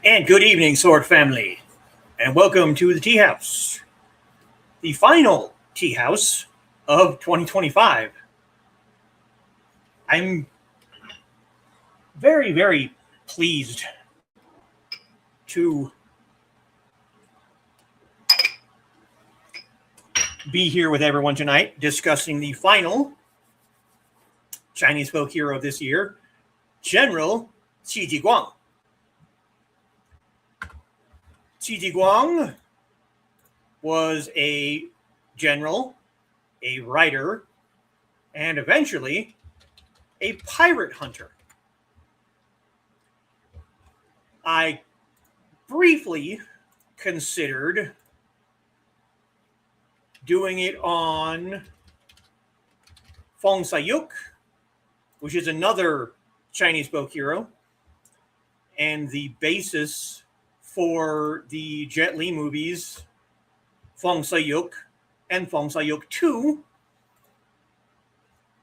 And good evening, Sword Family, and welcome to the Teahouse, the final Teahouse of 2025. I'm very, very pleased to be here with everyone tonight discussing the final Chinese folk hero of this year, General Qī Jìguāng. Qī Jìguāng was a general, a writer, and eventually a pirate hunter. I briefly considered doing it on Feng Sayuk, which is another Chinese folk hero, and the basis for the Jet Li movies, Feng Sayuk and Feng Sayuk 2,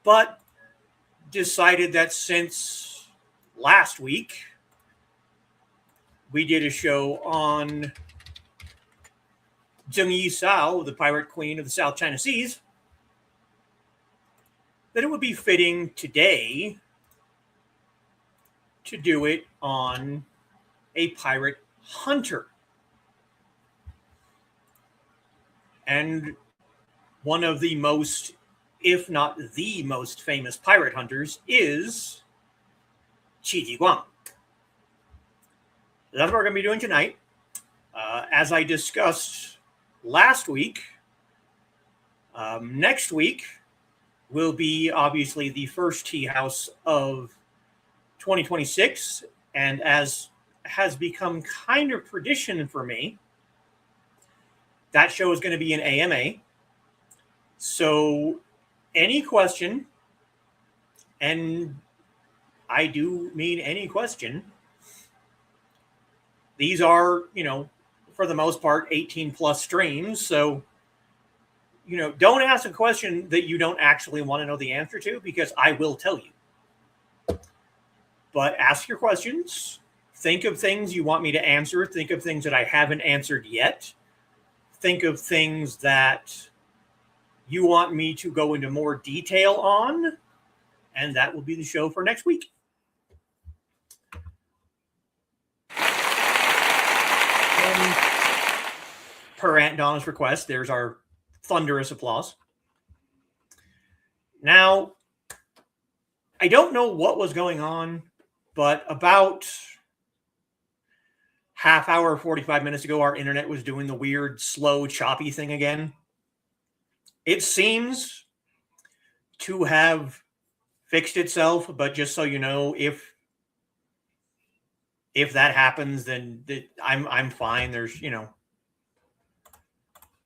but decided that since last week we did a show on Zheng Yi Sao, the pirate queen of the South China Seas, that it would be fitting today to do it on a pirate hunter. And one of the most, if not the most famous pirate hunters is Qī Jìguāng. That's what we're going to be doing tonight. As I discussed last week, next week will be obviously the first Teahouse of 2026. And as has become kind of tradition for me, that show is going to be an AMA. So any question, and I do mean any question, these are, for the most part, 18 plus streams. So, don't ask a question that you don't actually want to know the answer to, because I will tell you. But ask your questions. Think of things you want me to answer. Think of things that I haven't answered yet. Think of things that you want me to go into more detail on. And that will be the show for next week. And per Aunt Donna's request, there's our thunderous applause. Now, I don't know what was going on, but about half hour, 45 minutes ago, our internet was doing the weird, slow, choppy thing again. It seems to have fixed itself, but just so you know, if that happens, then I'm fine. There's,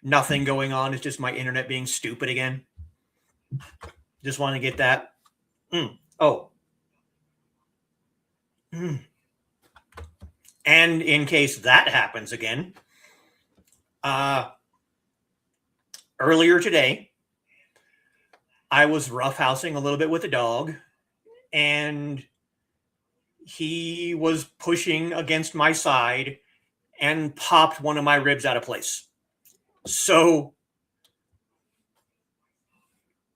nothing going on. It's just my internet being stupid again. Just want to get that. And in case that happens again, earlier today, I was roughhousing a little bit with the dog, and he was pushing against my side and popped one of my ribs out of place. So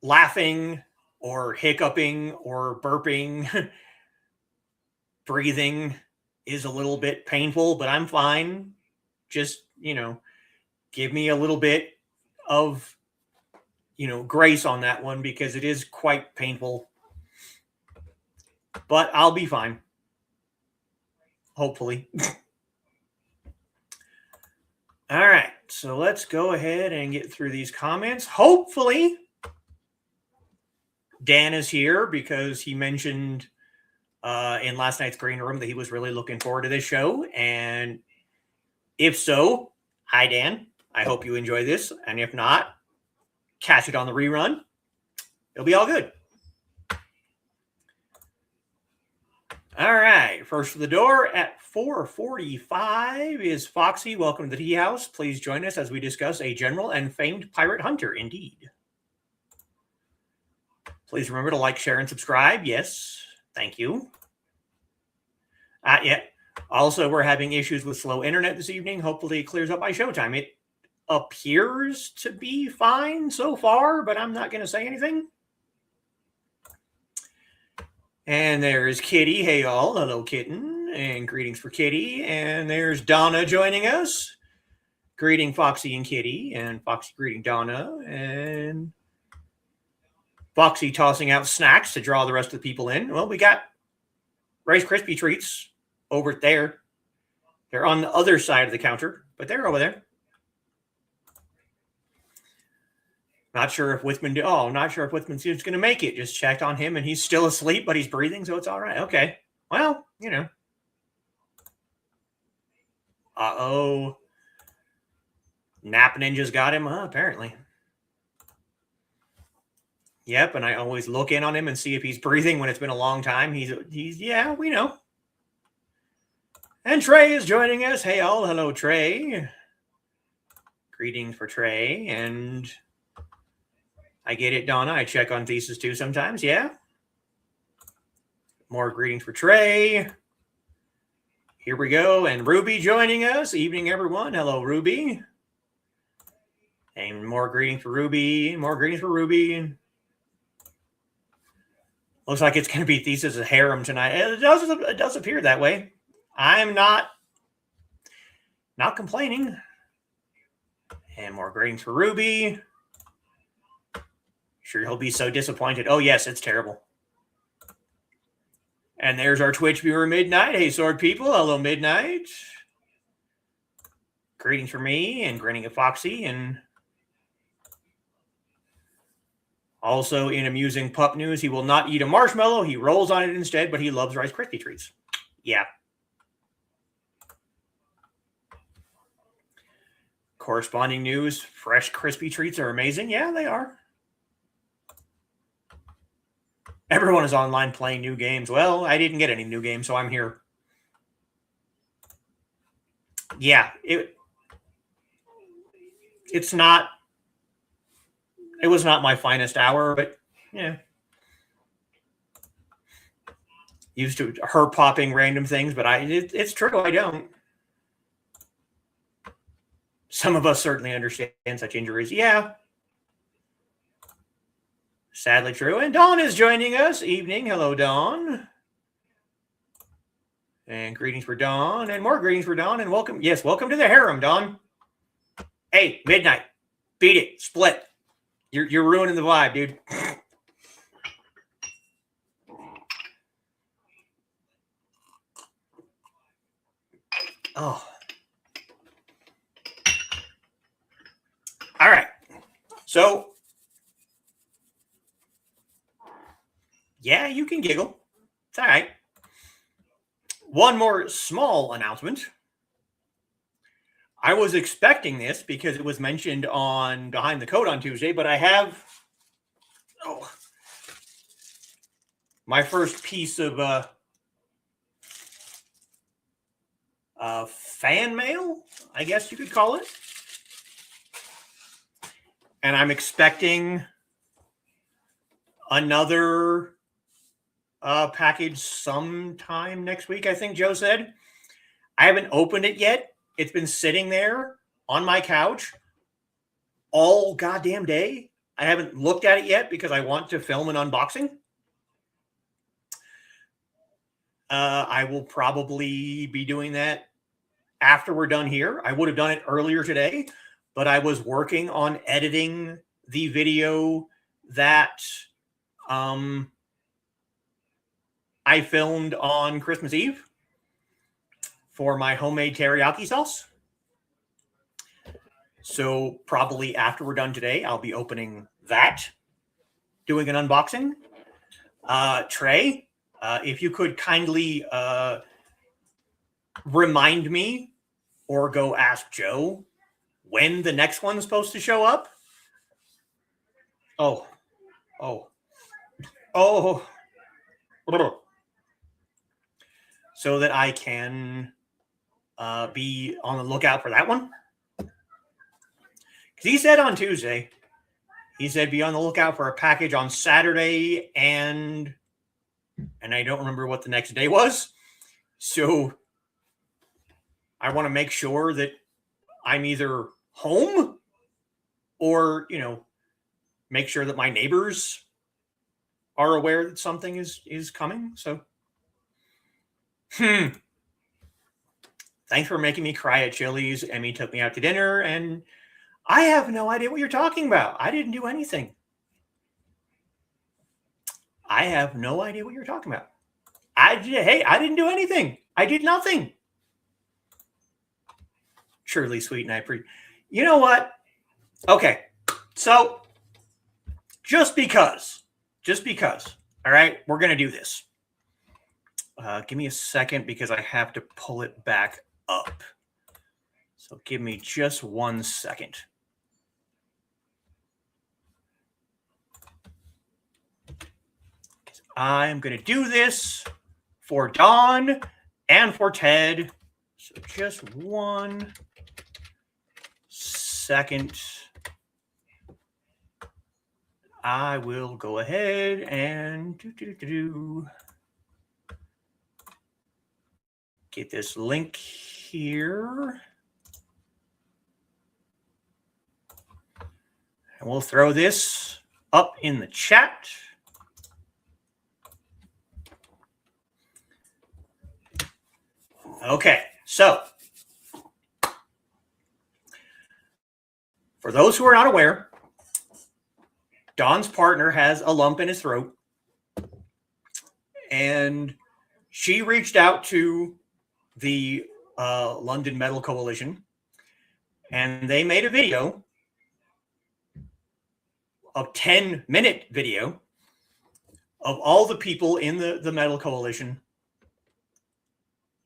laughing or hiccuping or burping, breathing is a little bit painful, but I'm fine. Just, give me a little bit of, grace on that one, because it is quite painful. But I'll be fine. Hopefully. All right. So let's go ahead and get through these comments. Hopefully Dan is here, because he mentioned in last night's green room that he was really looking forward to this show. And if so, hi, Dan. I hope you enjoy this. And if not, catch it on the rerun. It'll be all good. All right. First to the door at 4:45 is Foxy. Welcome to the Tea House. Please join us as we discuss a general and famed pirate hunter, indeed. Please remember to like, share, and subscribe. Yes. Thank you. Yeah. Also, we're having issues with slow internet this evening. Hopefully it clears up by showtime. It appears to be fine so far, but I'm not going to say anything. And there's Kitty. Hey, all. Hello, kitten. And greetings for Kitty. And there's Donna joining us. Greeting Foxy and Kitty. And Foxy greeting Donna. And Foxy tossing out snacks to draw the rest of the people in. Well, we got Rice Krispie treats over there. They're on the other side of the counter, but they're over there. Not sure if Whitman. Not sure if Whitman's going to make it. Just checked on him, and he's still asleep, but he's breathing, so it's all right. Okay. Well, you know. Uh-oh. Nap Ninja's got him, apparently. Yep, and I always look in on him and see if he's breathing when it's been a long time. He's yeah, we know. And Trey is joining us. Hey, all. Hello, Trey. Greetings for Trey. And I get it, Donna. I check on Thesis too sometimes. Yeah. More greetings for Trey. Here we go. And Ruby joining us. Evening, everyone. Hello, Ruby. And more greetings for Ruby. More greetings for Ruby. Looks like it's going to be Thesis' harem tonight. It does appear that way. I'm not complaining. And more greetings for Ruby. Sure, he'll be so disappointed. Oh, yes, it's terrible. And there's our Twitch viewer, Midnight. Hey, Sword people. Hello, Midnight. Greetings for me and grinning at Foxy. And also in amusing pup news, he will not eat a marshmallow. He rolls on it instead, but he loves Rice Krispie treats. Yeah. Corresponding news, fresh Krispie treats are amazing. Yeah, they are. Everyone is online playing new games. Well, I didn't get any new games, so I'm here. Yeah, it was not my finest hour, but yeah. Used to her popping random things, but it's true, I don't. Some of us certainly understand such injuries. Yeah. Sadly true. And Dawn is joining us. Evening. Hello, Dawn. And greetings for Dawn. And more greetings for Dawn. And welcome. Yes, welcome to the harem, Dawn. Hey, Midnight. Beat it. Split. You're ruining the vibe, dude. Oh. All right. So, yeah, you can giggle. It's all right. One more small announcement. I was expecting this because it was mentioned on Behind the Code on Tuesday, but I have my first piece of fan mail, I guess you could call it. And I'm expecting another package sometime next week, I think Joe said. I haven't opened it yet. It's been sitting there on my couch all goddamn day. I haven't looked at it yet because I want to film an unboxing. I will probably be doing that after we're done here. I would have done it earlier today, but I was working on editing the video that I filmed on Christmas Eve for my homemade teriyaki sauce. So probably after we're done today, I'll be opening that, doing an unboxing. Trey, if you could kindly remind me or go ask Joe when the next one's supposed to show up. Oh. Oh, so that I can be on the lookout for that one. Because he said on Tuesday, he said be on the lookout for a package on Saturday, and I don't remember what the next day was. So I want to make sure that I'm either home or, make sure that my neighbors are aware that something is coming. So, thanks for making me cry at Chili's. Emmy took me out to dinner, and I have no idea what you're talking about. I didn't do anything. I have no idea what you're talking about. I didn't do anything. I did nothing. Truly sweet, and I appreciate. You know what? Okay, so just because, all right, we're gonna do this. Give me a second because I have to pull it back up. So give me just 1 second. I'm going to do this for Dawn and for Ted. So just 1 second. I will go ahead and get this link here. And we'll throw this up in the chat. Okay, so for those who are not aware, Don's partner has a lump in his throat, and she reached out to the London Metal Coalition, and they made a video, a 10-minute video of all the people in the Metal Coalition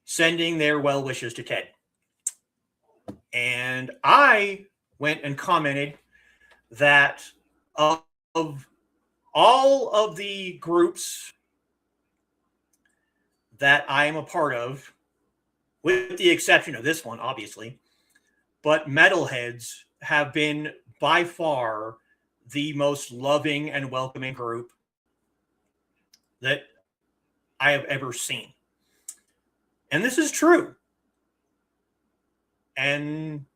sending their well wishes to Ted. And I went and commented that of all of the groups that I am a part of, with the exception of this one, obviously, but metalheads have been by far the most loving and welcoming group that I have ever seen. And this is true. And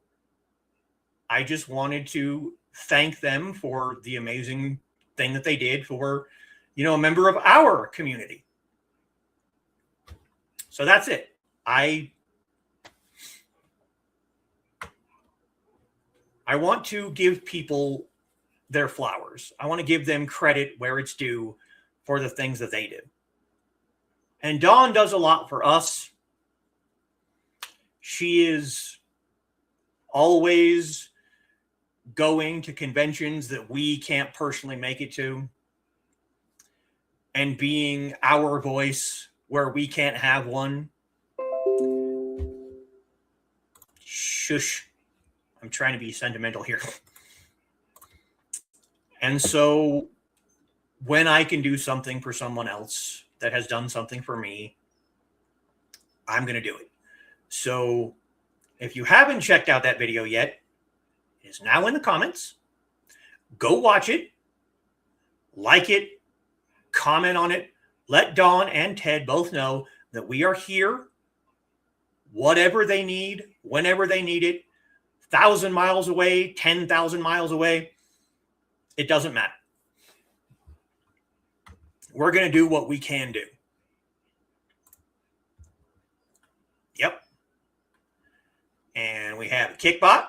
I just wanted to thank them for the amazing thing that they did for, a member of our community. So that's it. I want to give people their flowers. I want to give them credit where it's due for the things that they do. And Dawn does a lot for us. She is always going to conventions that we can't personally make it to, and being our voice where we can't have one. Shush. I'm trying to be sentimental here. And so when I can do something for someone else that has done something for me, I'm going to do it. So if you haven't checked out that video yet, it is now in the comments. Go watch it, like it, comment on it. Let Dawn and Ted both know that we are here, whatever they need, whenever they need it, 1,000 miles away, 10,000 miles away. It doesn't matter. We're going to do what we can do. Yep. And we have Kickbot.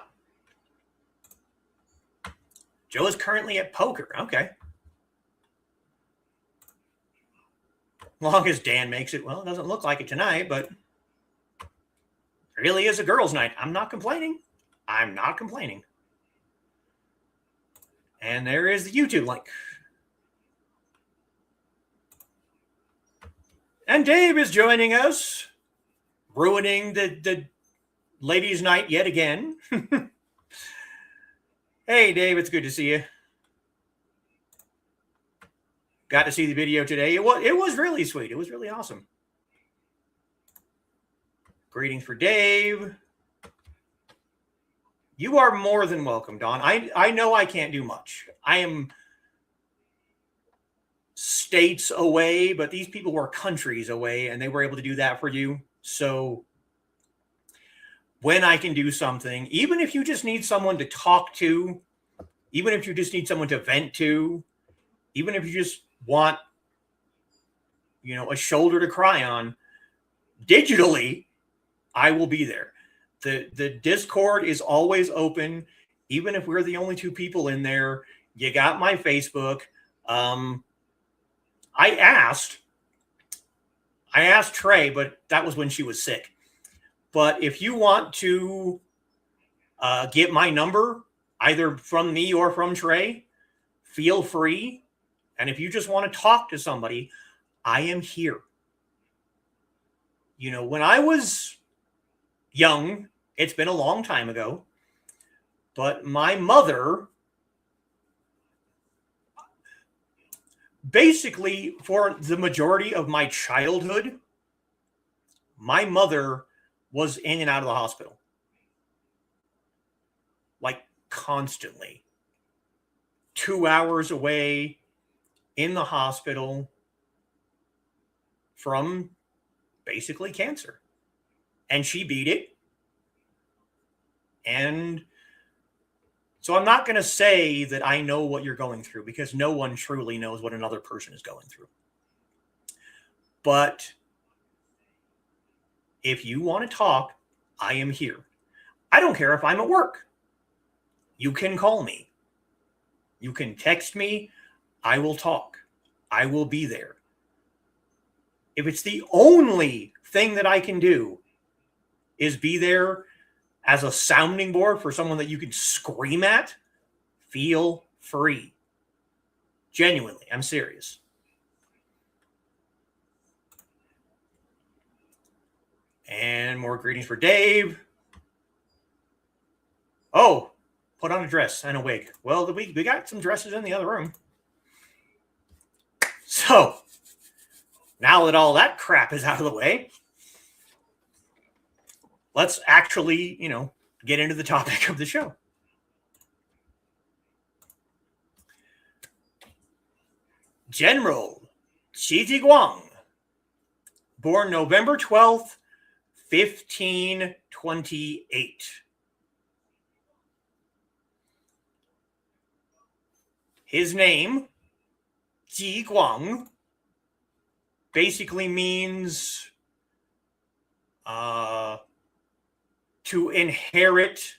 Joe is currently at poker. Okay. Long as Dan makes it. Well, it doesn't look like it tonight, but it really is a girls' night. I'm not complaining. I'm not complaining. And there is the YouTube link. And Dave is joining us, ruining the ladies' night yet again. Hey, Dave, it's good to see you. got to see the video today. It was really sweet. It was really awesome. Greetings for Dave. You are more than welcome, Don. I know I can't do much. I am states away, but these people were countries away, and they were able to do that for you. So when I can do something, even if you just need someone to talk to, even if you just need someone to vent to, even if you just want, a shoulder to cry on, digitally, I will be there. The Discord is always open, even if we're the only two people in there. You got my Facebook. I asked Trey, but that was when she was sick. But if you want to get my number, either from me or from Trey, feel free. And if you just want to talk to somebody, I am here. When I was young, it's been a long time ago, but my mother, basically for the majority of my childhood, my mother was in and out of the hospital. Like constantly. 2 hours away in the hospital from basically cancer. And she beat it. And so I'm not going to say that I know what you're going through, because no one truly knows what another person is going through. But if you want to talk, I am here. I don't care if I'm at work. You can call me. You can text me. I will talk. I will be there. If it's the only thing that I can do is be there as a sounding board for someone that you can scream at, feel free. Genuinely, I'm serious. And more greetings for Dave. Oh, put on a dress and a wig. Well, we got some dresses in the other room. So, now that all that crap is out of the way, let's actually, get into the topic of the show. General Qī Jìguāng, born November 12th, 1528. His name, Qī Jìguāng, basically means to inherit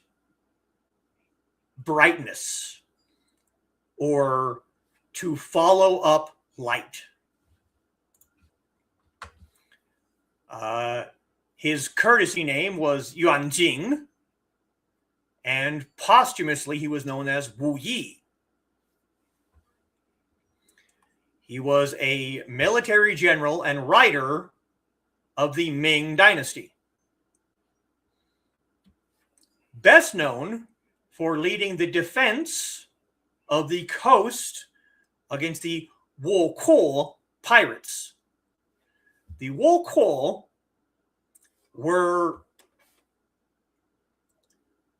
brightness, or to follow up light. His courtesy name was Yuanjing, and posthumously he was known as Wu Yi. He was a military general and writer of the Ming Dynasty. Best known for leading the defense of the coast against the Wōkòu pirates. The Wōkòu were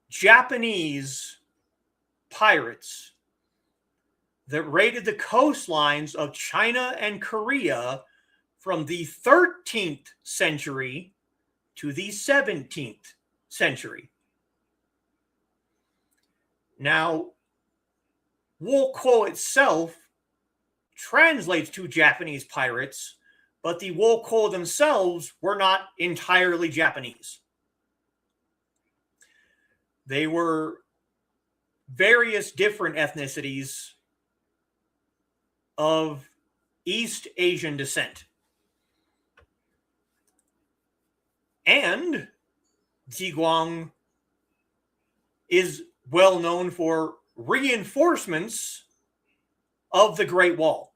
Japanese pirates that raided the coastlines of China and Korea from the 13th century to the 17th century. Now, Wōkòu itself translates to Japanese pirates, but the Wōkòu themselves were not entirely Japanese. They were various different ethnicities of East Asian descent. And Jìguāng is well known for reinforcements of the Great Wall.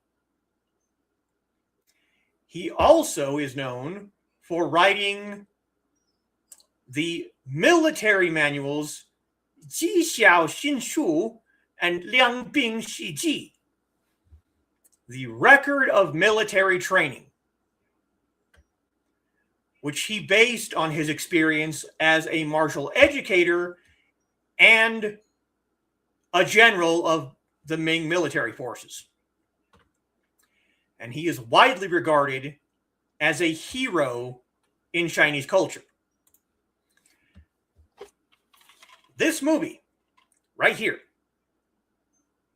He also is known for writing the military manuals Ji Xiao Xin Shu and Liang Bing Shi Ji. the record of military training, which he based on his experience as a martial educator and a general of the Ming military forces. And he is widely regarded as a hero in Chinese culture. This movie, right here,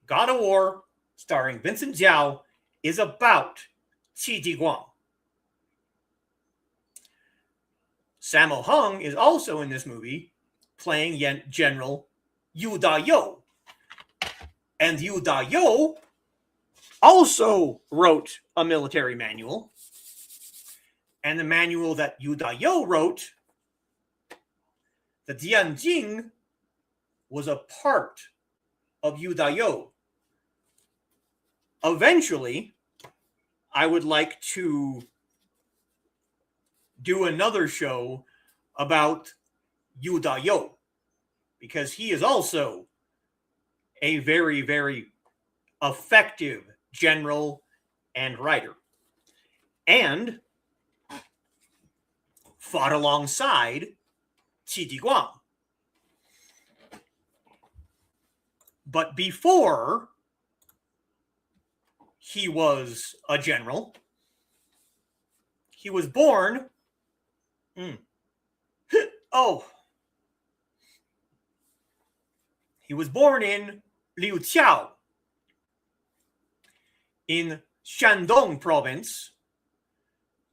God of War, starring Vincent Zhao, is about Qī Jìguāng. Sammo Hung is also in this movie, playing General Yu Da-yo. And Yu Da-yo also wrote a military manual. And the manual that Yu Da-yo wrote, the Dianjing, was a part of Yu Da-yo. Eventually, I would like to do another show about Yu Da-yo, because he is also a very, very effective general and writer, and fought alongside Qī Jìguāng. But before he was a general, he was born he was born in Liuqiao in Shandong province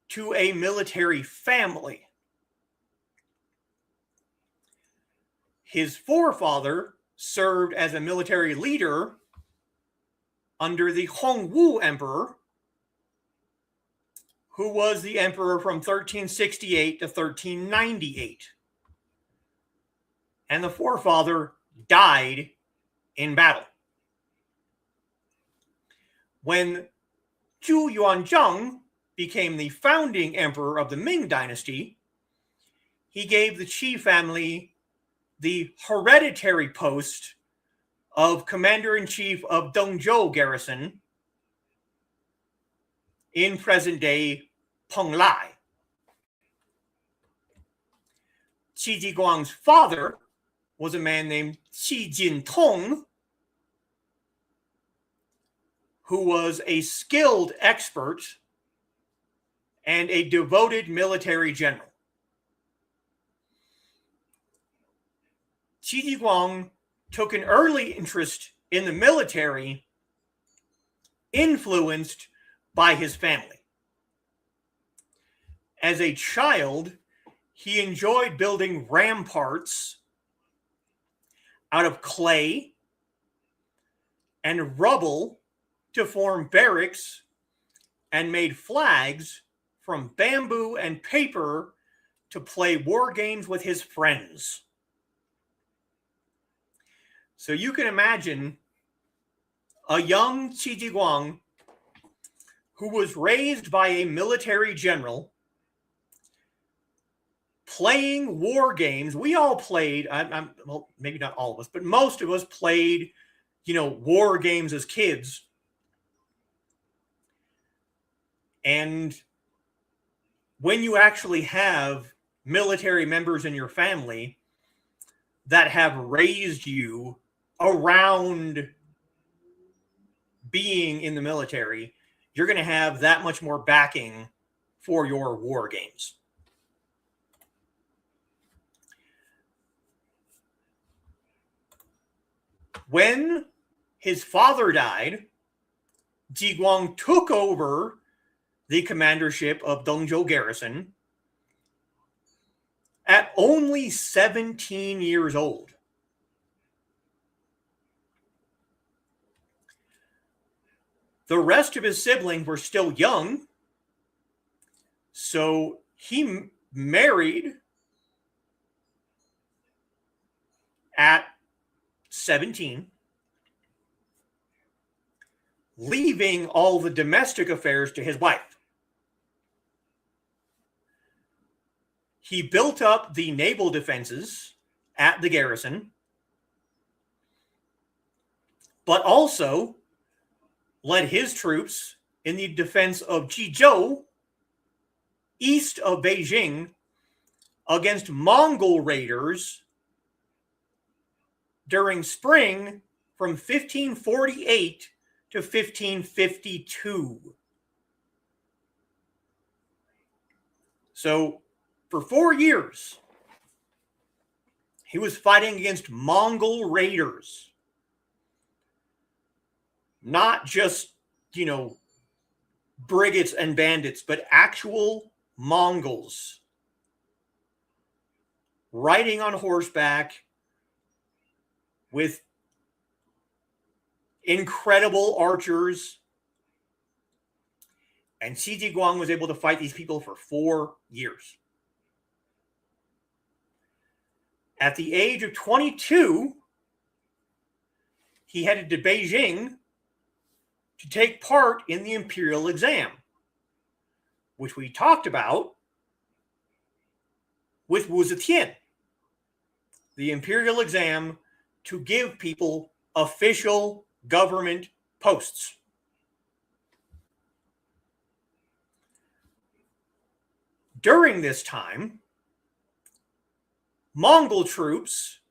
to a military family. His forefather served as a military leader under the Hongwu Emperor, who was the emperor from 1368 to 1398. And the forefather died in battle. When Zhu Yuanzhang became the founding emperor of the Ming dynasty, he gave the Qi family the hereditary post of commander-in-chief of Dongzhou garrison in present-day Penglai. Qī Jìguāng's father was a man named Qī Jintong, who was a skilled expert and a devoted military general. Qī Jìguāng took an early interest in the military, influenced by his family. As a child, he enjoyed building ramparts out of clay and rubble to form barracks, and made flags from bamboo and paper to play war games with his friends. So you can imagine a young Qī Jìguāng who was raised by a military general playing war games. We all played, well, maybe not all of us, but most of us played, war games as kids. And when you actually have military members in your family that have raised you around being in the military, you're going to have that much more backing for your war games. When his father died, Jìguāng took over the commandership of Dongzhou garrison at only 17 years old. The rest of his siblings were still young, so he married at 17, leaving all the domestic affairs to his wife. He built up the naval defenses at the garrison, but also led his troops in the defense of Qizhou, east of Beijing, against Mongol raiders during spring from 1548 to 1552. So, for 4 years, he was fighting against Mongol raiders. Not just, brigands and bandits, but actual Mongols riding on horseback with incredible archers. And Qī Jìguāng was able to fight these people for 4 years. At the age of 22, he headed to Beijing to take part in the imperial exam, which we talked about with Wu Zetian. The imperial exam to give people official government posts. During this time, Mongol troops,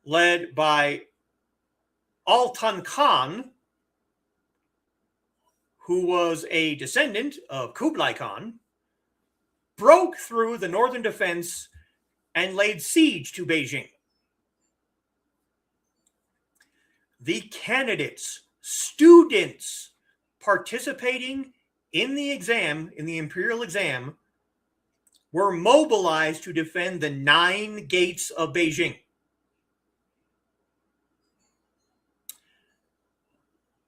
led by Altan Khan, who was a descendant of Kublai Khan, broke through the northern defense and laid siege to Beijing. The candidates, students participating in the exam, in the imperial exam, were mobilized to defend the 9 gates of Beijing.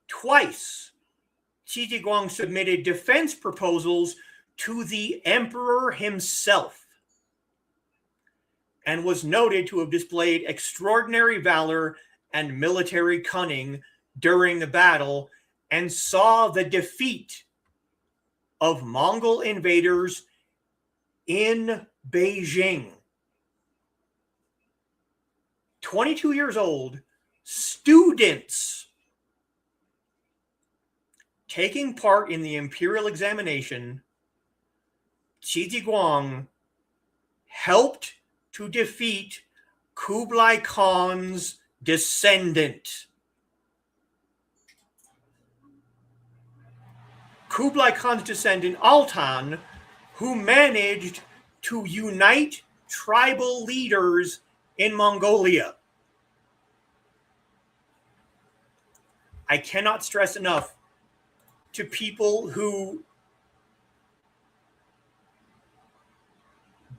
Twice, Qī Jìguāng submitted defense proposals to the emperor himself and was noted to have displayed extraordinary valor and military cunning during the battle, and saw the defeat of Mongol invaders in Beijing. 22 years old, students taking part in the imperial examination, Qī Jìguāng helped to defeat Kublai Khan's descendant. Kublai Khan's descendant, Altan, who managed to unite tribal leaders in Mongolia. I cannot stress enough to people who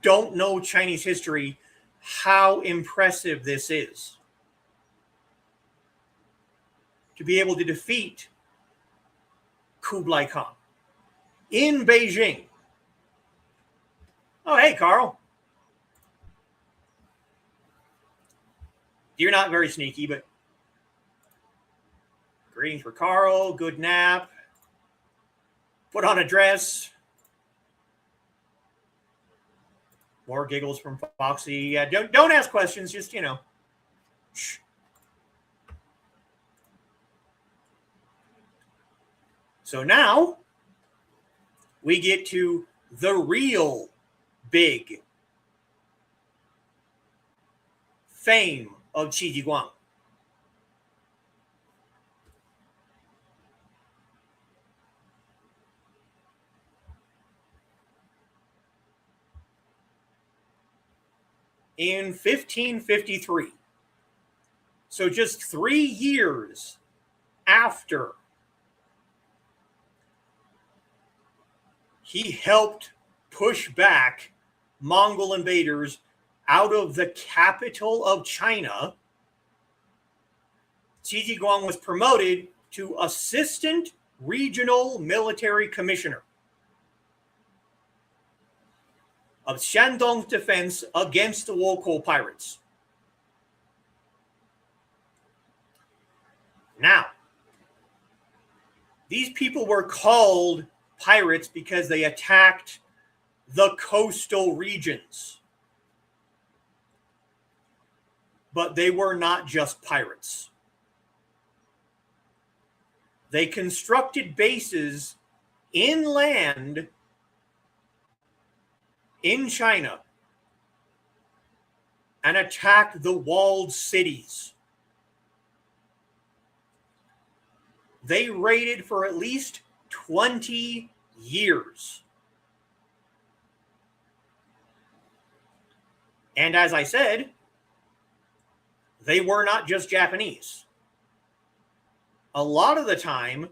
don't know Chinese history how impressive this is. To be able to defeat Kublai Khan in Beijing. Oh, hey, Carl. You're not very sneaky, but greetings for Carl. Good nap. Put on a dress. More giggles from Foxy. Yeah, don't ask questions. Just, shh. So now we get to the real big fame of Qī Jìguāng. In 1553, so just 3 years after he helped push back Mongol invaders out of the capital of China, Qī Jìguāng was promoted to Assistant Regional Military Commissioner of Shandong's defense against the Wōkòu pirates. Now, these people were called pirates because they attacked the coastal regions. But they were not just pirates. They constructed bases inland in China and attacked the walled cities. They raided for at least 20 years. And as I said, they were not just Japanese. A lot of the time,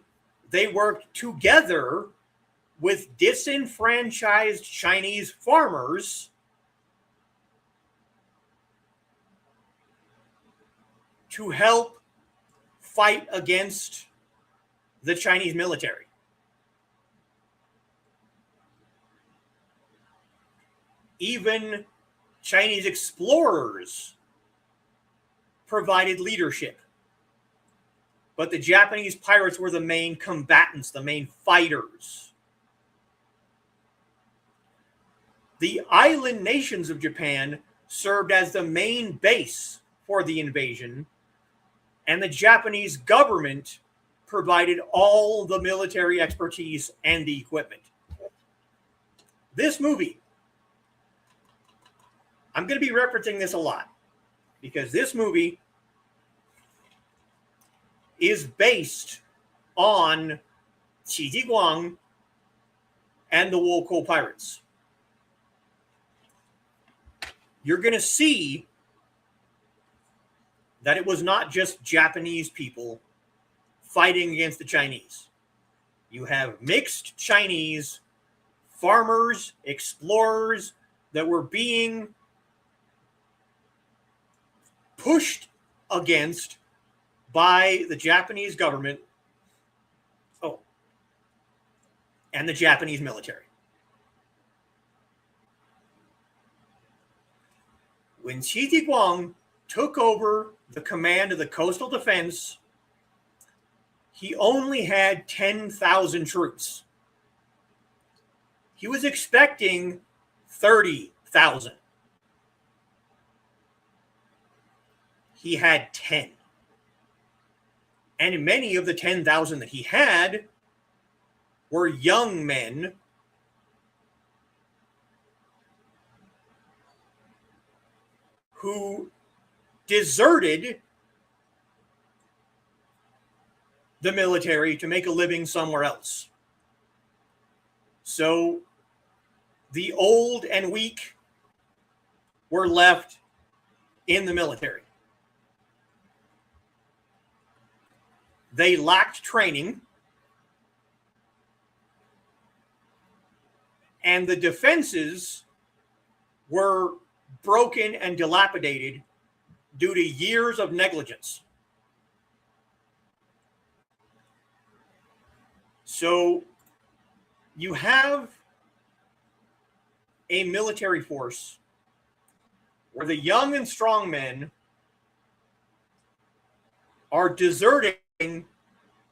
they worked together with disenfranchised Chinese farmers to help fight against the Chinese military. Even Chinese explorers provided leadership. But the Japanese pirates were the main combatants, the main fighters. The island nations of Japan served as the main base for the invasion, and the Japanese government provided all the military expertise and the equipment. This movie, I'm going to be referencing this a lot, because this movie is based on Qī Jìguāng and the Wōkòu pirates. You're going to see that it was not just Japanese people fighting against the Chinese. You have mixed Chinese farmers, explorers that were being pushed against by the Japanese government, and the Japanese military. When Qī Jìguāng took over the command of the coastal defense, he only had 10,000 troops. He was expecting 30,000. He had 10. And many of the 10,000 that he had were young men who deserted the military to make a living somewhere else. So the old and weak were left in the military. They lacked training, and the defenses were broken and dilapidated due to years of negligence. So you have a military force where the young and strong men are deserting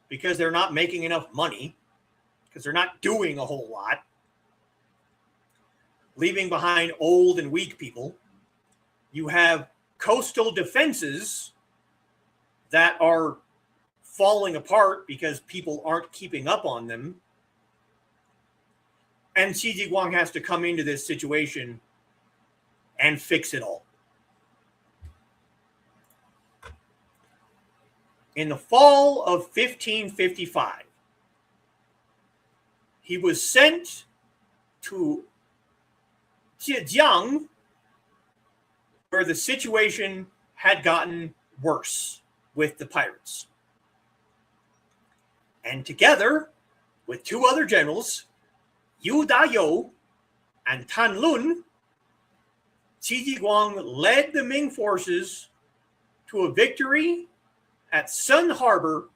because they're not making enough money, because they're not doing a whole lot, leaving behind old and weak people. You have coastal defenses that are falling apart because people aren't keeping up on them. And Qī Jìguāng has to come into this situation and fix it all. In the fall of 1555, he was sent to Qī Jìguāng, where the situation had gotten worse with the pirates. And together with two other generals, Yu Da-yo and Tan Lun, Qī Jìguāng led the Ming forces to a victory at Sun Harbor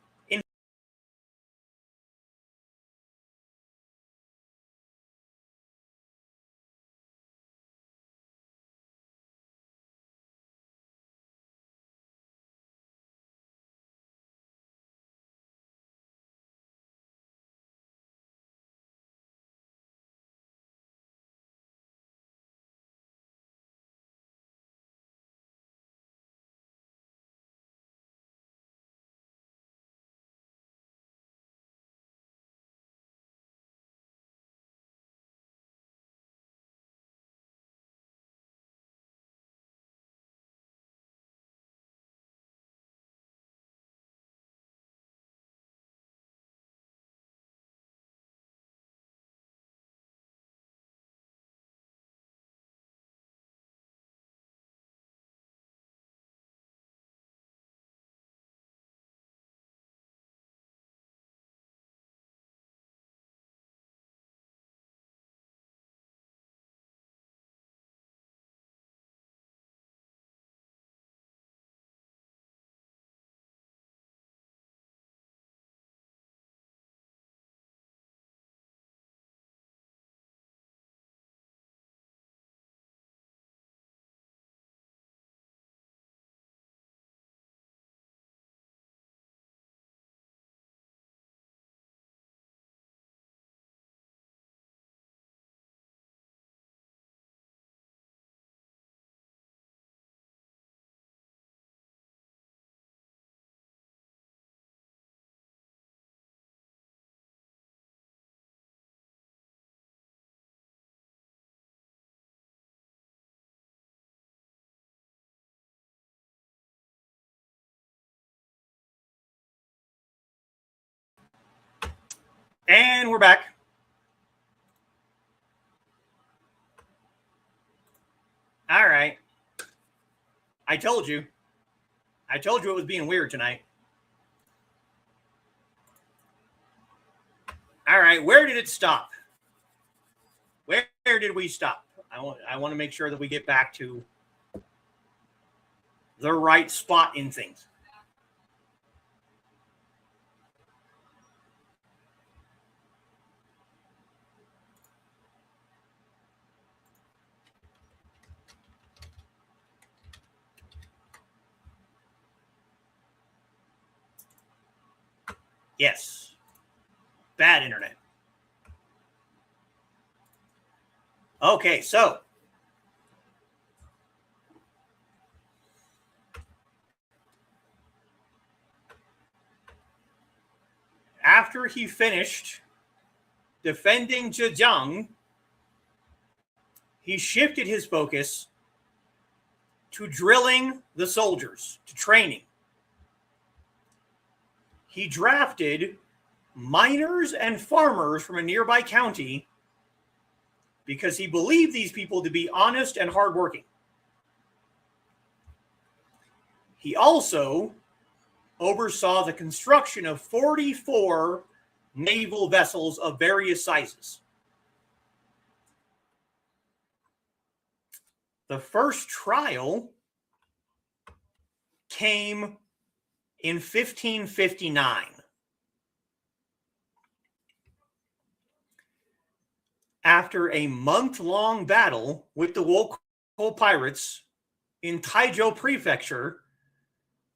And we're back. All right. I told you. I told you it was being weird tonight. All right. Where did it stop? Where did we stop? I want to make sure that we get back to the right spot in things. Yes. Bad internet. Okay, so after he finished defending Zhejiang, he shifted his focus to drilling the soldiers, to training. He drafted miners and farmers from a nearby county because he believed these people to be honest and hardworking. He also oversaw the construction of 44 naval vessels of various sizes. The first trial came in 1559. After a month-long battle with the Wōkòu pirates in Taizhou Prefecture,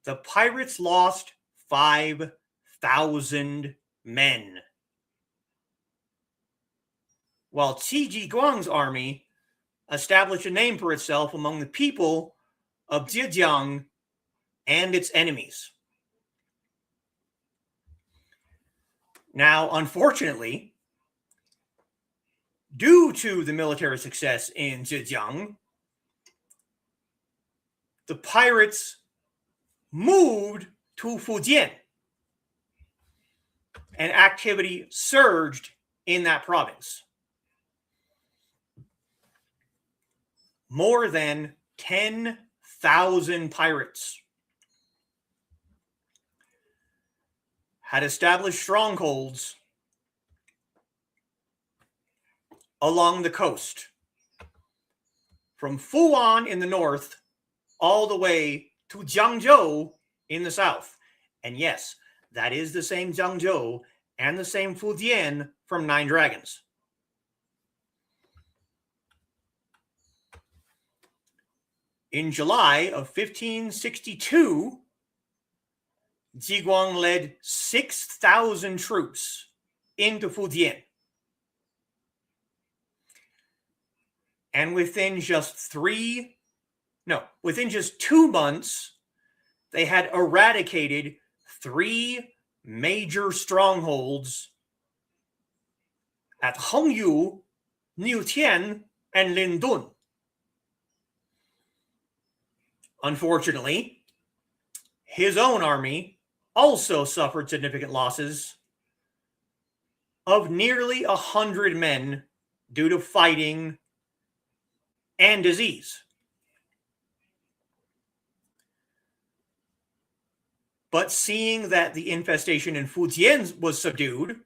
the pirates lost 5,000 men, while Qī Jìguāng's army established a name for itself among the people of Zhejiang and its enemies. Now, unfortunately, due to the military success in Zhejiang, the pirates moved to Fujian, and activity surged in that province. More than 10,000 pirates had established strongholds along the coast, from Fuan in the north all the way to Jiangzhou in the south. And yes, that is the same Jiangzhou and the same Fujian from Nine Dragons. In July of 1562, Jìguāng led 6,000 troops into Fujian. And within just 2 months, they had eradicated 3 major strongholds at Hengyu, Niutian, and Lindun. Unfortunately, his own army also suffered significant losses of nearly 100 men due to fighting and disease. But seeing that the infestation in Fujian was subdued,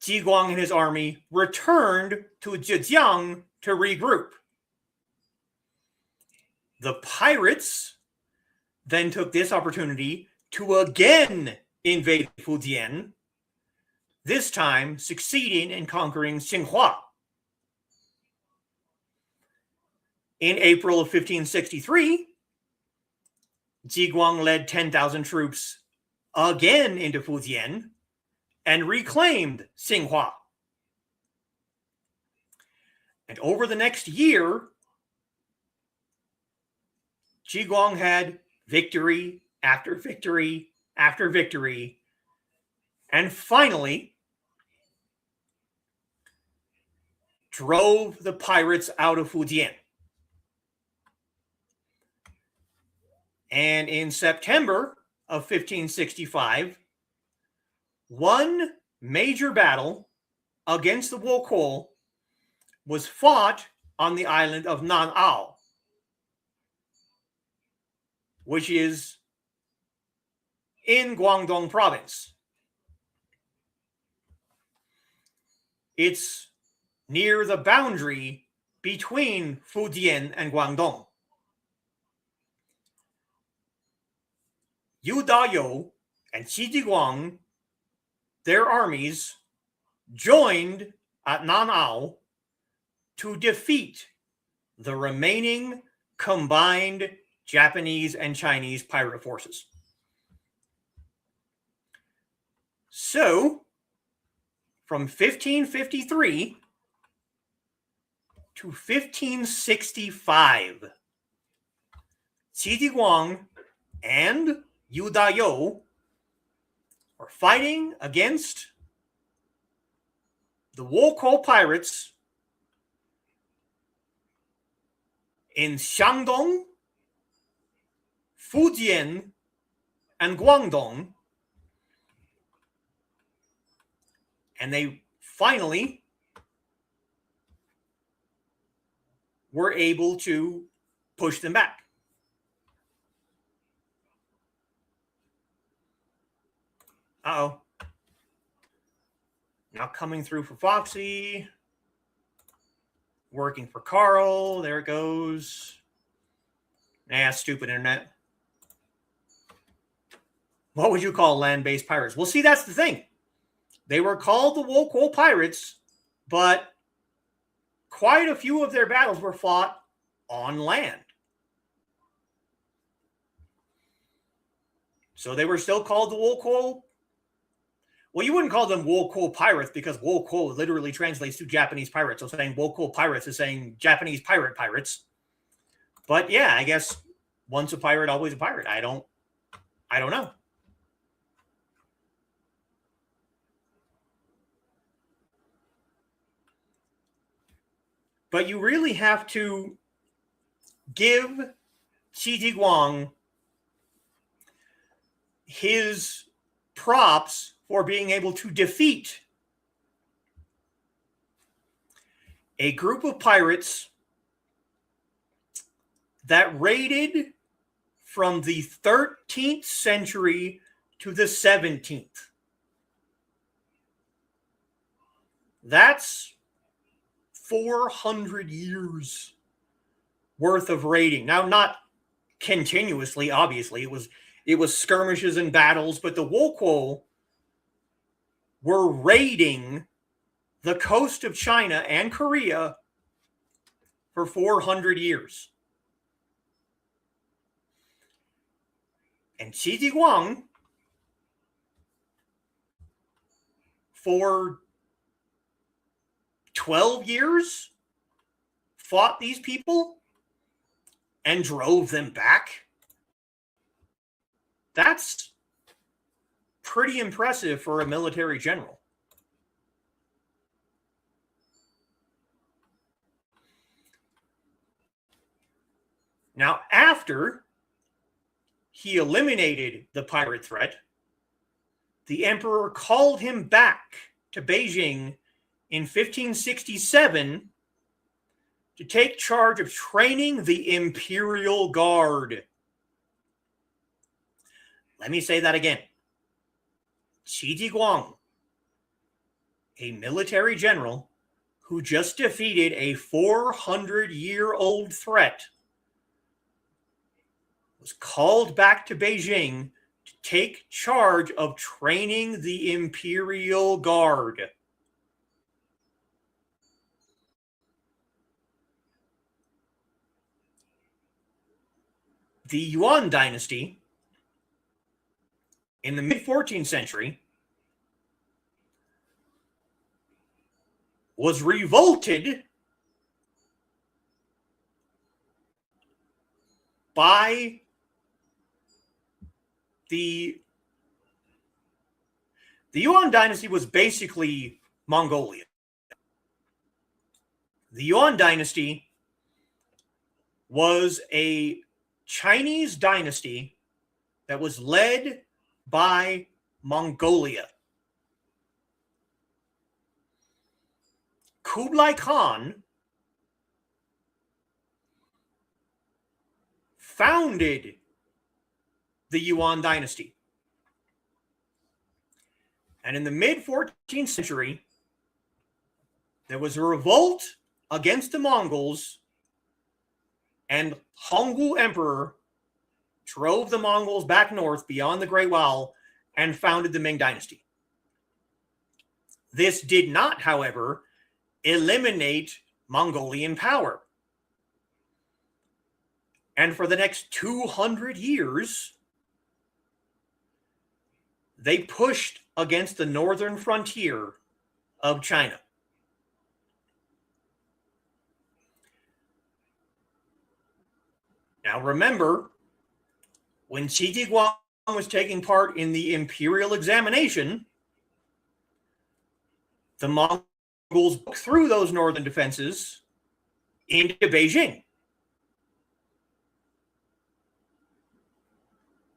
Jìguāng and his army returned to Zhejiang to regroup. The pirates then took this opportunity to again invade Fujian, this time succeeding in conquering Xinhua. In April of 1563, Jìguāng led 10,000 troops again into Fujian and reclaimed Xinhua. And over the next year, Jìguāng had victory after victory after victory, and finally drove the pirates out of Fujian. And in September of 1565, one major battle against the Wōkòu was fought on the island of Nan'ao, which is in Guangdong province. It's near the boundary between Fujian and Guangdong. Yu Dayou and Qī Jìguāng, their armies, joined at Nan'ao to defeat the remaining combined Japanese and Chinese pirate forces. So, from 1553 to 1565, Qī Jìguāng and Yu Dayou were fighting against the Wōkòu pirates in Shandong, Fujian, and Guangdong, and they finally were able to push them back. Uh-oh. Not coming through for Foxy. Working for Carl. There it goes. Nah, stupid internet. What would you call land-based pirates? Well, see, that's the thing. They were called the Wōkòu pirates, but quite a few of their battles were fought on land. So they were still called the Wōkòu. Well, you wouldn't call them Wōkòu pirates because Wōkòu literally translates to Japanese pirates. So saying Wōkòu pirates is saying Japanese pirates. But yeah, I guess once a pirate, always a pirate. I don't know. But you really have to give Qī Jìguāng his props for being able to defeat a group of pirates that raided from the 13th century to the 17th. That's 400 years worth of raiding. Now, not continuously, obviously. It was skirmishes and battles, but the Wōkòu were raiding the coast of China and Korea for 400 years. And Qī Jìguāng, for 12 years, fought these people and drove them back. That's pretty impressive for a military general. Now, after he eliminated the pirate threat, the emperor called him back to Beijing in 1567 to take charge of training the Imperial Guard. Let me say that again. Qī Jìguāng, a military general who just defeated a 400-year-old threat, was called back to Beijing to take charge of training the Imperial Guard. The Yuan dynasty in the mid-14th century was revolted by the Yuan dynasty was basically Mongolia. The Yuan dynasty was a Chinese dynasty that was led by Mongolia. Kublai Khan founded the Yuan dynasty. And in the mid-14th century, there was a revolt against the Mongols, and Hongwu Emperor drove the Mongols back north beyond the Great Wall and founded the Ming dynasty. This did not, however, eliminate Mongolian power. And for the next 200 years, they pushed against the northern frontier of China. Now remember, when Qī Jìguāng was taking part in the imperial examination, the Mongols broke through those northern defenses into Beijing.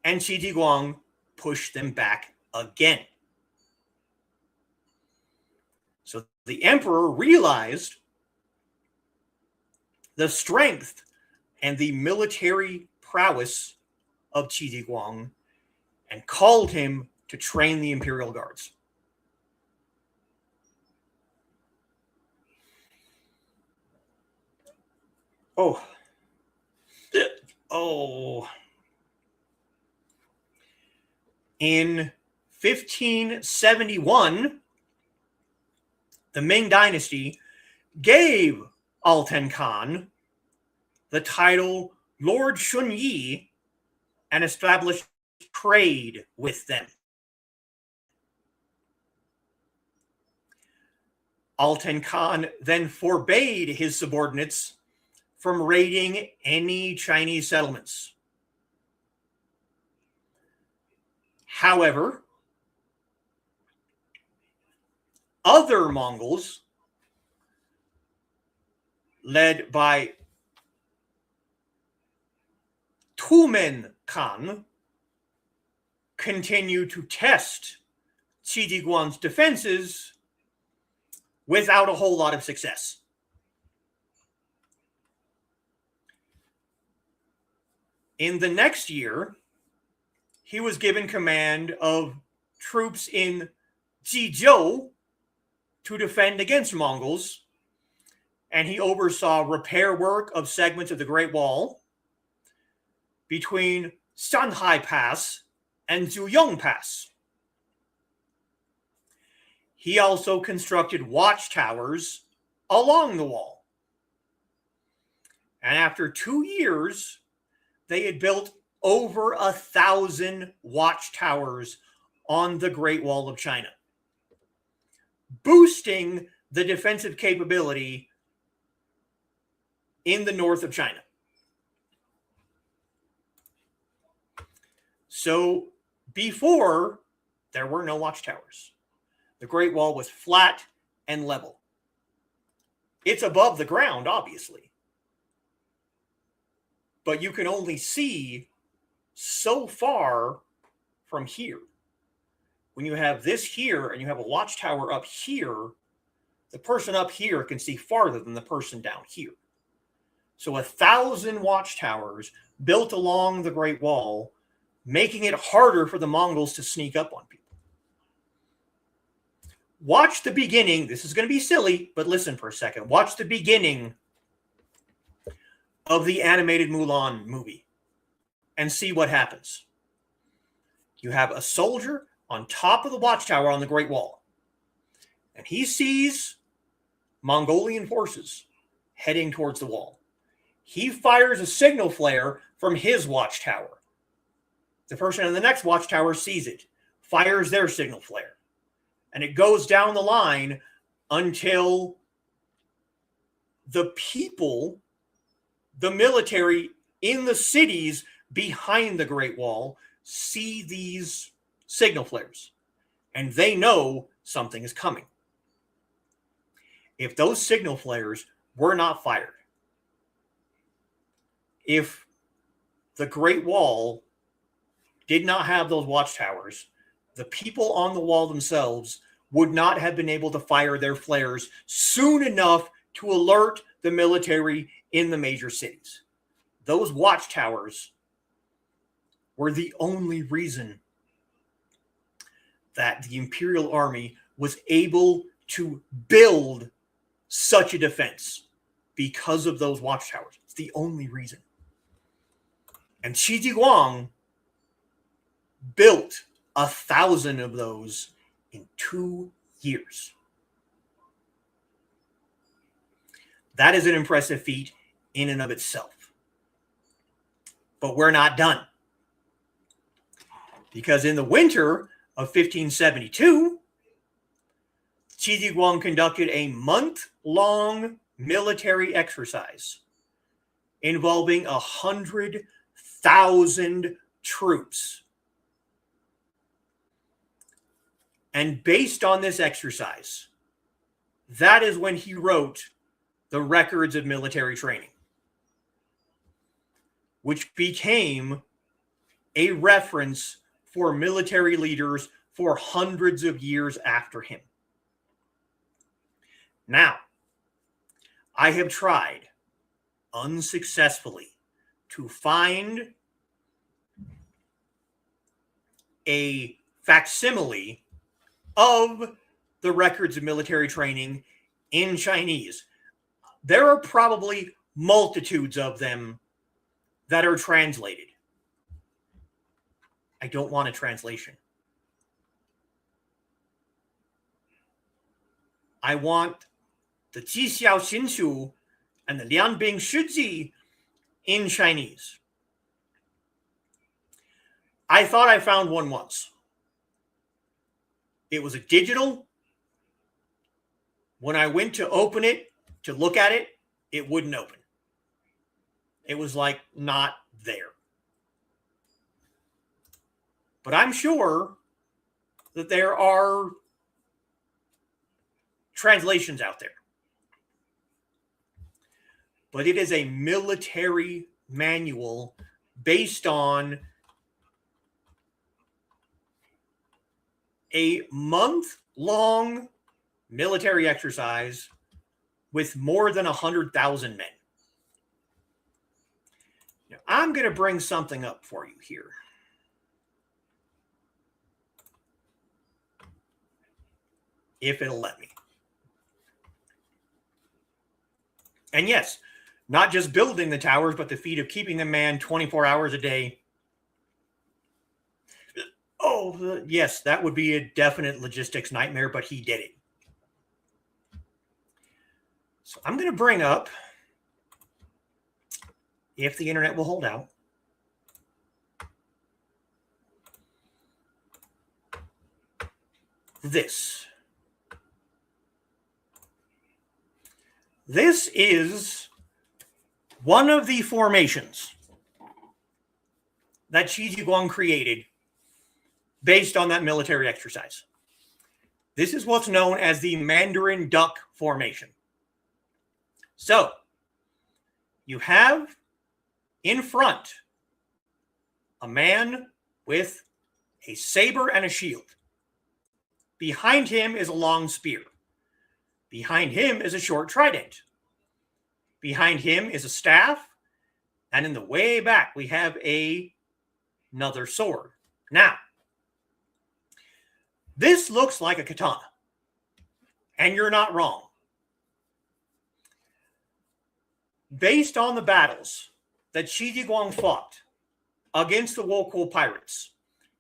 And Qī Jìguāng pushed them back again. So the emperor realized the strength and the military prowess of Qī Jìguāng and called him to train the imperial guards. In 1571, the Ming dynasty gave Alten Khan the title Lord Shunyi and established trade with them. Alten Khan then forbade his subordinates from raiding any Chinese settlements. However, other Mongols, led by Tumen Khan, continued to test Qī Jìguāng's defenses without a whole lot of success. In the next year, he was given command of troops in Jizhou to defend against Mongols, and he oversaw repair work of segments of the Great Wall between Shanhai Pass and Zuyong Pass. He also constructed watchtowers along the wall. And after 2 years, they had built over 1,000 watchtowers on the Great Wall of China, boosting the defensive capability in the north of China. So before, there were no watchtowers. The Great Wall was flat and level. It's above the ground, obviously. But you can only see so far from here. When you have this here and you have a watchtower up here, the person up here can see farther than the person down here. So 1,000 watchtowers built along the Great Wall, making it harder for the Mongols to sneak up on people. Watch the beginning. This is going to be silly, but listen for a second. Watch the beginning of the animated Mulan movie and see what happens. You have a soldier on top of the watchtower on the Great Wall, and he sees Mongolian forces heading towards the wall. He fires a signal flare from his watchtower. The person in the next watchtower sees it, fires their signal flare, and it goes down the line until the people, the military in the cities behind the Great Wall, see these signal flares, and they know something is coming. If those signal flares were not fired, if the Great Wall did not have those watchtowers, the people on the wall themselves would not have been able to fire their flares soon enough to alert the military in the major cities. Those watchtowers were the only reason that the Imperial Army was able to build such a defense, because of those watchtowers. It's the only reason. And Qī Jìguāng built 1,000 of those in 2 years. That is an impressive feat in and of itself. But we're not done. Because in the winter of 1572, Qī Jìguāng conducted a month-long military exercise involving 100,000 troops. And based on this exercise, that is when he wrote the records of military training, which became a reference for military leaders for hundreds of years after him. Now, I have tried unsuccessfully to find a facsimile of the records of military training in Chinese. There are probably multitudes of them that are translated. I don't want a translation. I want the Jixiao Xinshu and the Lianbing Shiji in Chinese. I thought I found one once. It was a digital. When I went to open it, to look at it, it wouldn't open. It was like not there. But I'm sure that there are translations out there. But it is a military manual based on a month-long military exercise with more than 100,000 men. Now, I'm going to bring something up for you here. If it'll let me. And yes, not just building the towers, but the feat of keeping them manned 24 hours a day. Oh, yes, that would be a definite logistics nightmare, but he did it. So I'm going to bring up, if the internet will hold out, this. This is one of the formations that Qī Jìguāng created based on that military exercise. This is what's known as the Mandarin Duck Formation. So, you have in front a man with a saber and a shield. Behind him is a long spear. Behind him is a short trident. Behind him is a staff. And in the way back, we have another sword. Now, this looks like a katana. And you're not wrong. Based on the battles that Qī Jìguāng fought against the Wōkòu pirates,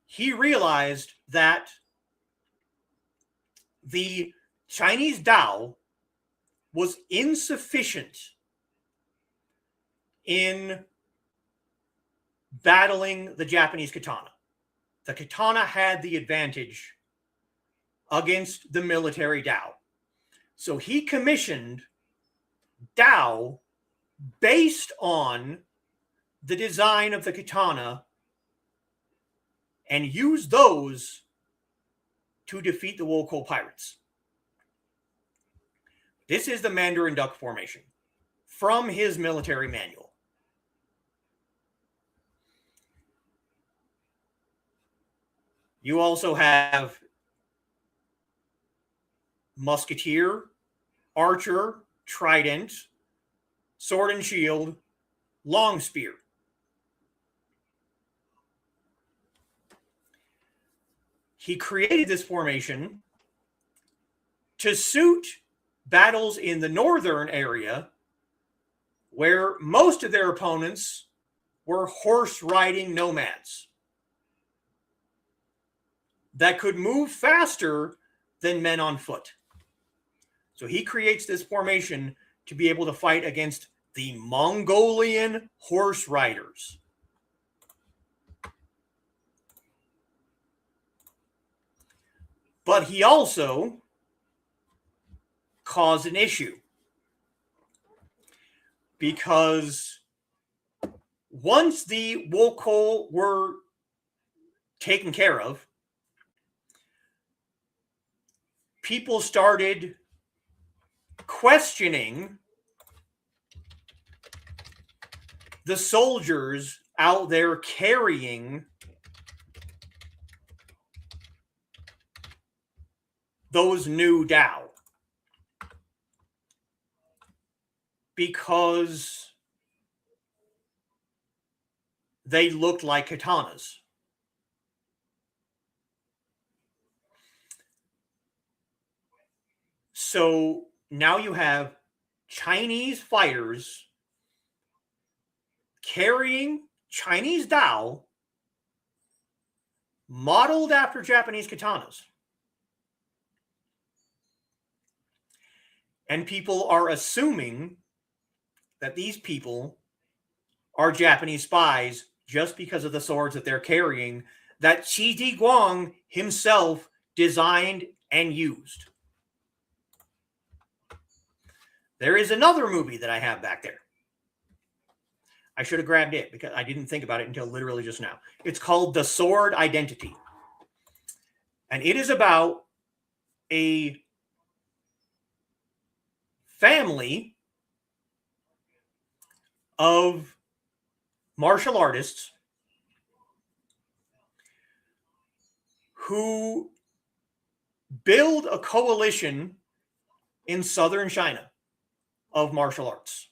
he realized that the Chinese Dao was insufficient in battling the Japanese katana. The katana had the advantage against the military Dao. So he commissioned Dao based on the design of the katana and used those to defeat the Wōkòu pirates. This is the Mandarin Duck Formation from his military manual. You also have musketeer, archer, trident, sword and shield, long spear. He created this formation to suit battles in the northern area where most of their opponents were horse-riding nomads that could move faster than men on foot. So he creates this formation to be able to fight against the Mongolian horse riders. But he also caused an issue because once the Wōkòu were taken care of, people started questioning the soldiers out there carrying those new Dao, because they looked like katanas. So now you have Chinese fighters carrying Chinese Dao modeled after Japanese katanas. And people are assuming that these people are Japanese spies just because of the swords that they're carrying that Qī Jìguāng himself designed and used. There is another movie that I have back there. I should have grabbed it because I didn't think about it until literally just now. It's called The Sword Identity. And it is about a family of martial artists who build a coalition in southern China of martial arts.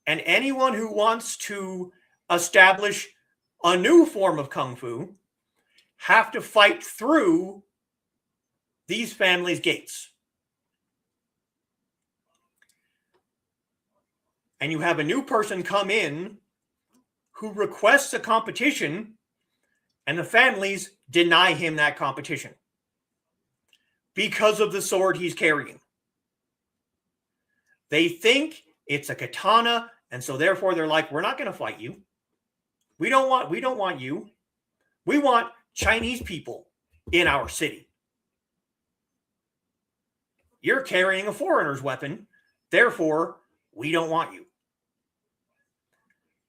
And anyone who wants to establish a new form of Kung Fu have to fight through these families' gates. And you have a new person come in who requests a competition, and the families deny him that competition because of the sword he's carrying. They think it's a katana, and so therefore they're like, we're not going to fight you. We don't want you. We want Chinese people in our city. You're carrying a foreigner's weapon, therefore we don't want you.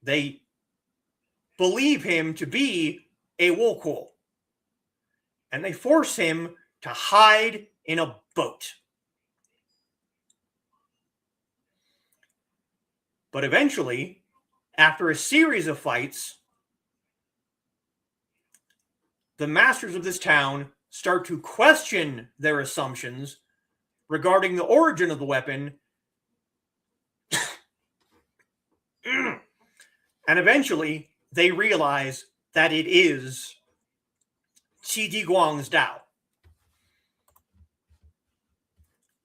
They believe him to be a Wōkòu, and they force him to hide in a boat. But eventually, after a series of fights, the masters of this town start to question their assumptions regarding the origin of the weapon. And eventually, they realize that it is Qī Jìguāng's Dao.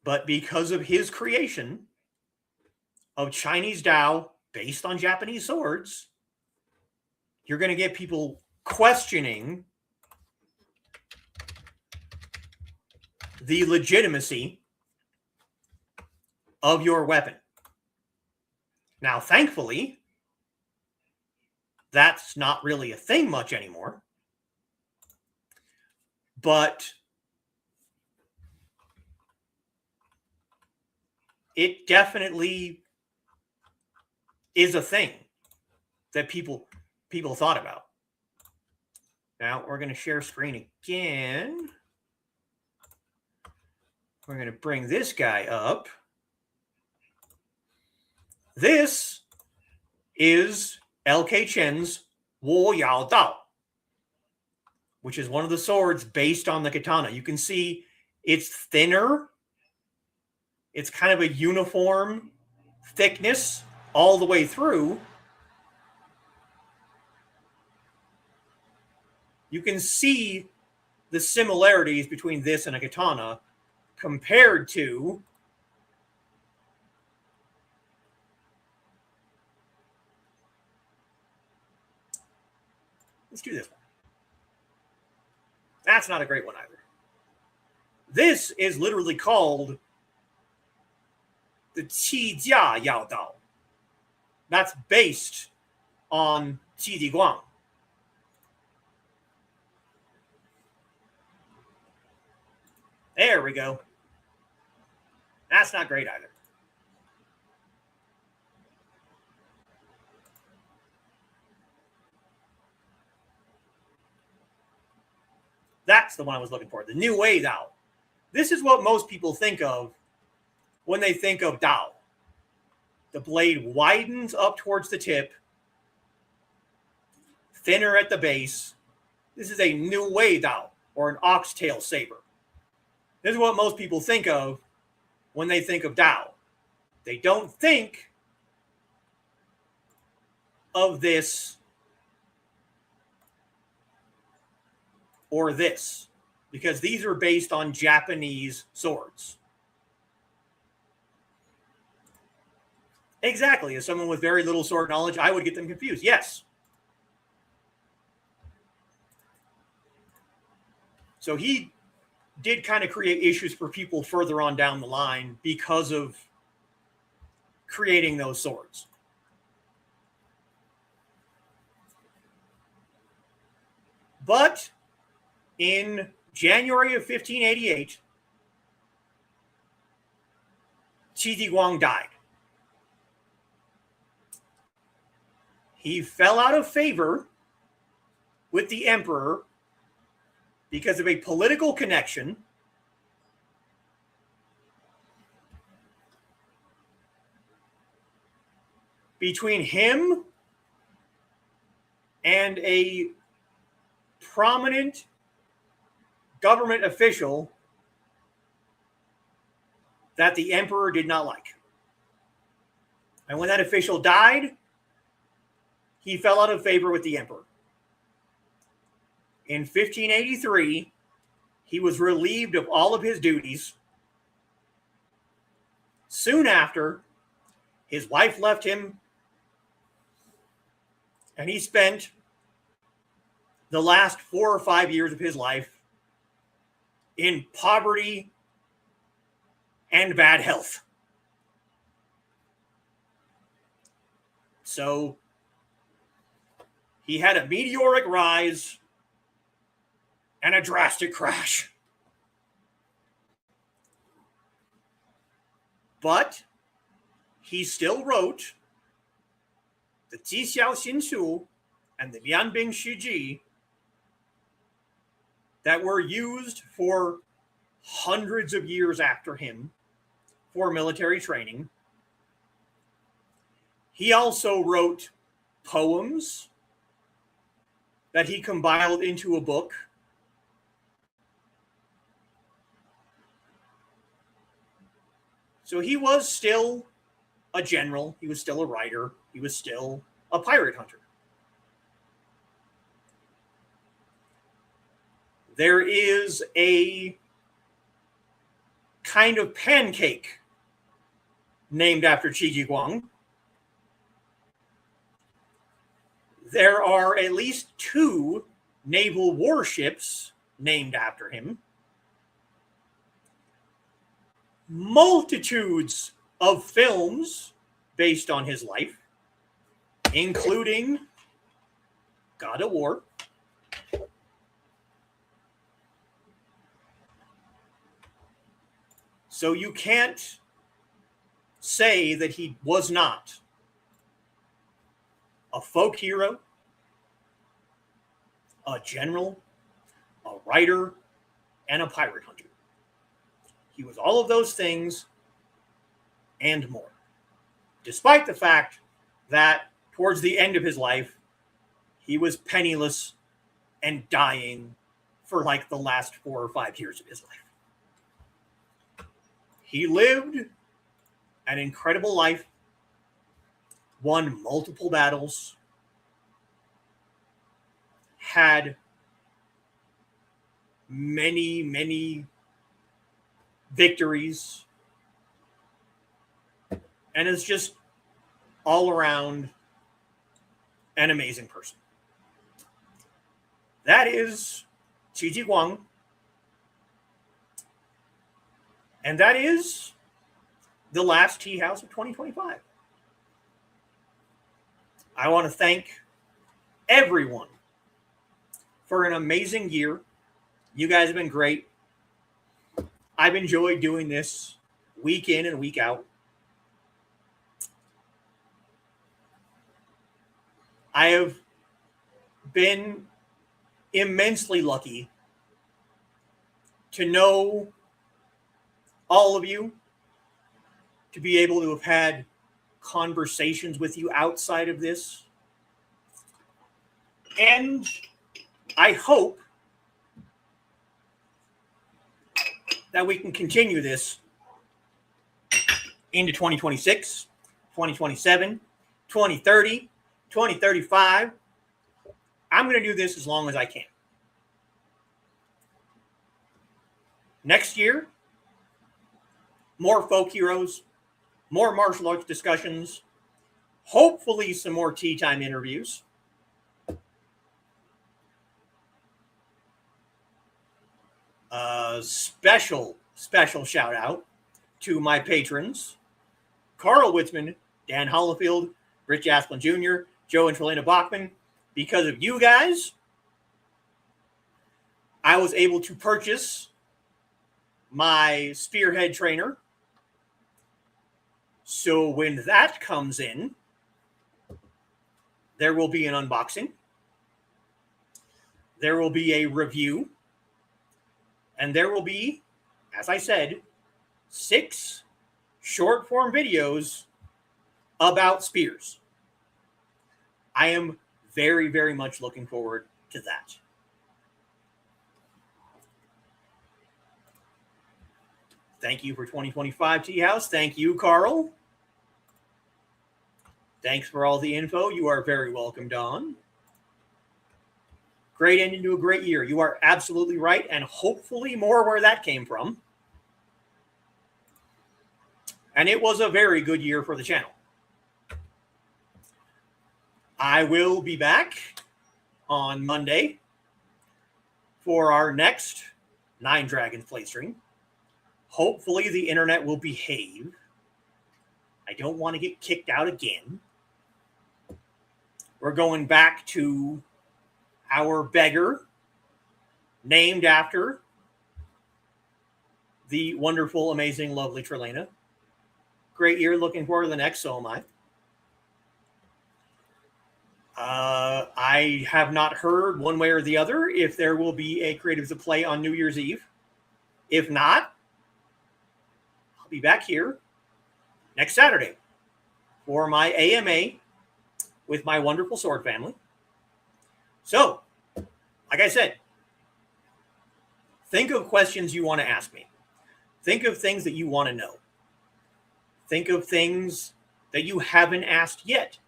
But because of his creation of Chinese Dao based on Japanese swords, you're going to get people questioning the legitimacy of your weapon. Now, thankfully, that's not really a thing much anymore. But it definitely is a thing that people thought about. Now we're going to share screen again. We're going to bring this guy up. This is L.K. Chen's Wo Yao Dao, which is one of the swords based on the katana. You can see It's thinner. It's kind of a uniform thickness all the way through. You can see the similarities between this and a katana compared to let's do this one. That's not a great one either. This is literally called the Qī Jìguāng. That's based on Qī Jìguāng. There we go. That's not great either. That's the one I was looking for. The New Way Dao. This is what most people think of when they think of Dao. The blade widens up towards the tip, thinner at the base. This is a New Way Dao, or an oxtail saber. This is what most people think of when they think of Dao. They don't think of this or this, because these are based on Japanese swords. Exactly. As someone with very little sword knowledge, I would get them confused. Yes. So he did kind of create issues for people further on down the line because of creating those swords. But in January of 1588, Qī Jìguāng died. He fell out of favor with the emperor because of a political connection between him and a prominent government official that the emperor did not like. And when that official died, he fell out of favor with the emperor. In 1583, he was relieved of all of his duties. Soon after, his wife left him, and he spent the last 4 or 5 years of his life in poverty and bad health. So he had a meteoric rise and a drastic crash. But he still wrote the Jixiao Xinshu and the Lianbing Shiji that were used for hundreds of years after him for military training. He also wrote poems that he compiled into a book. So he was still a general, he was still a writer, he was still a pirate hunter. There is a kind of pancake named after Qī Jìguāng. There are at least 2 naval warships named after him. Multitudes of films based on his life, including God of War, so you can't say that he was not a folk hero, a general, a writer, and a pirate hunter. He was all of those things and more, despite the fact that towards the end of his life, he was penniless and dying for like the last 4 or 5 years of his life. He lived an incredible life, won multiple battles, had many, many victories, and is just all around an amazing person. That is Qī Jìguāng. And that is the last Teahouse of 2025. I want to thank everyone for an amazing year. You guys have been great. I've enjoyed doing this week in and week out. I have been immensely lucky to know all of you, to be able to have had conversations with you outside of this. And I hope that we can continue this into 2026, 2027, 2030, 2035. I'm going to do this as long as I can. Next year, more folk heroes, more martial arts discussions, hopefully some more tea time interviews. Special shout out to my patrons, Carl Witzman, Dan Hollifield, Rich Asplin Jr., Joe and Trelena Bachman. Because of you guys, I was able to purchase my Spearhead trainer. So when that comes in, there will be an unboxing. There will be a review. And there will be, as I said, 6 short form videos about spears. I am very, very much looking forward to that. Thank you for 2025, Teahouse. Thank you, Carl. Thanks for all the info. You are very welcome, Don. Great ending to a great year. You are absolutely right, and hopefully more where that came from. And it was a very good year for the channel. I will be back on Monday for our next Nine Dragons play stream. Hopefully the internet will behave. I don't want to get kicked out again. We're going back to our beggar, named after the wonderful, amazing, lovely Trelena. Great year. Looking forward to the next. So am I. I have not heard one way or the other if there will be a Creatives of Play on New Year's Eve. If not, I'll be back here next Saturday for my AMA with my wonderful sword family. So, like I said, think of questions you want to ask me. Think of things that you want to know. Think of things that you haven't asked yet.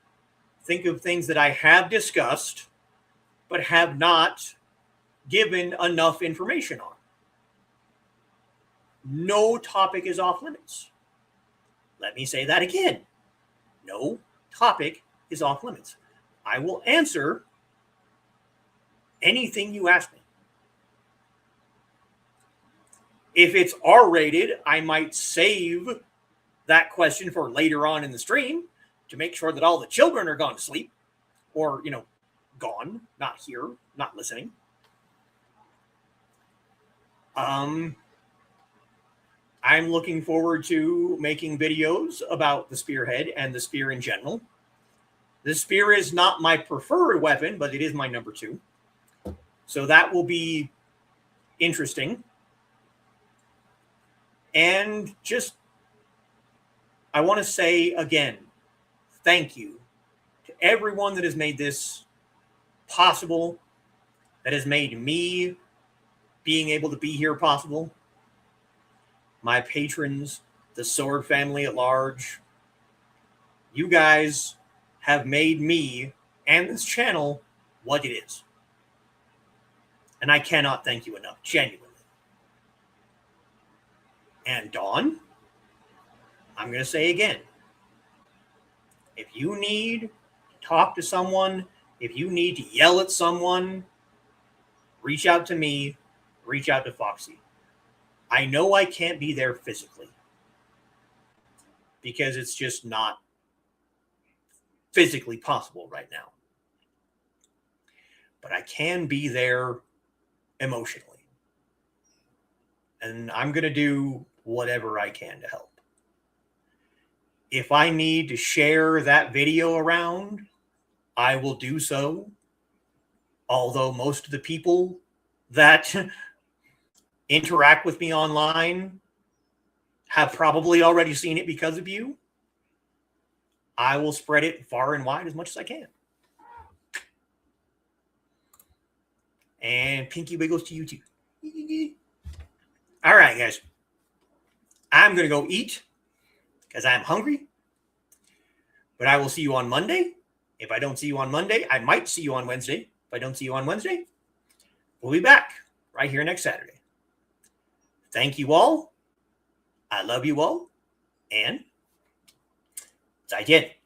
Think of things that I have discussed but have not given enough information on. No topic is off limits. Let me say that again. No topic is off limits. I will answer anything you ask me. If it's R-rated, I might save that question for later on in the stream to make sure that all the children are gone to sleep, or, gone, not here, not listening. I'm looking forward to making videos about the spearhead and the spear in general. The spear is not my preferred weapon, but it is my number 2. So that will be interesting. And just, I want to say again, thank you to everyone that has made this possible, that has made me being able to be here possible. My patrons, the Sword family at large. You guys have made me and this channel what it is. And I cannot thank you enough, genuinely. And Dawn, I'm going to say again, if you need to talk to someone, if you need to yell at someone, reach out to me, reach out to Foxy. I know I can't be there physically because it's just not physically possible right now. But I can be there emotionally. And I'm going to do whatever I can to help. If I need to share that video around, I will do so. Although most of the people that interact with me online have probably already seen it because of you, I will spread it far and wide as much as I can. And pinky wiggles to you too. All right, guys. I'm going to go eat because I'm hungry. But I will see you on Monday. If I don't see you on Monday, I might see you on Wednesday. If I don't see you on Wednesday, we'll be back right here next Saturday. Thank you all. I love you all. And 再见。